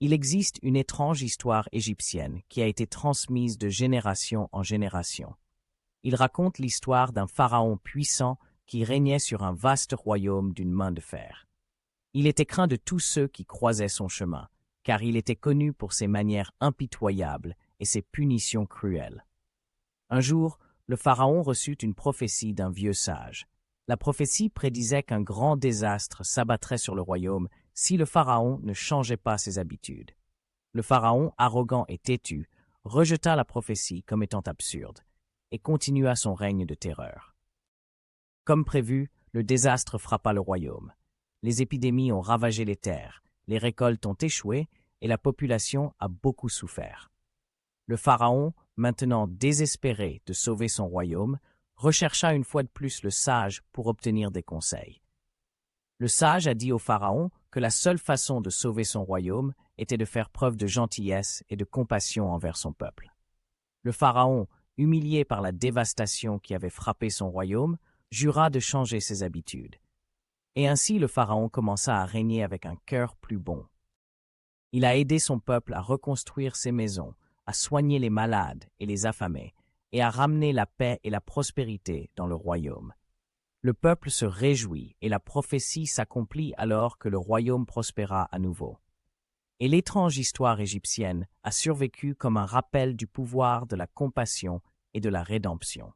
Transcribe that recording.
Il existe une étrange histoire égyptienne qui a été transmise de génération en génération. Il raconte l'histoire d'un pharaon puissant qui régnait sur un vaste royaume d'une main de fer. Il était craint de tous ceux qui croisaient son chemin, car il était connu pour ses manières impitoyables et ses punitions cruelles. Un jour, le pharaon reçut une prophétie d'un vieux sage. La prophétie prédisait qu'un grand désastre s'abattrait sur le royaume si le pharaon ne changeait pas ses habitudes. Le pharaon, arrogant et têtu, rejeta la prophétie comme étant absurde et continua son règne de terreur. Comme prévu, le désastre frappa le royaume. Les épidémies ont ravagé les terres, les récoltes ont échoué et la population a beaucoup souffert. Le pharaon, maintenant désespéré de sauver son royaume, rechercha une fois de plus le sage pour obtenir des conseils. Le sage a dit au pharaon que la seule façon de sauver son royaume était de faire preuve de gentillesse et de compassion envers son peuple. Le pharaon, humilié par la dévastation qui avait frappé son royaume, jura de changer ses habitudes. Et ainsi le pharaon commença à régner avec un cœur plus bon. Il a aidé son peuple à reconstruire ses maisons, à soigner les malades et les affamés, et à ramener la paix et la prospérité dans le royaume. Le peuple se réjouit et la prophétie s'accomplit alors que le royaume prospéra à nouveau. Et l'étrange histoire égyptienne a survécu comme un rappel du pouvoir de la compassion et de la rédemption.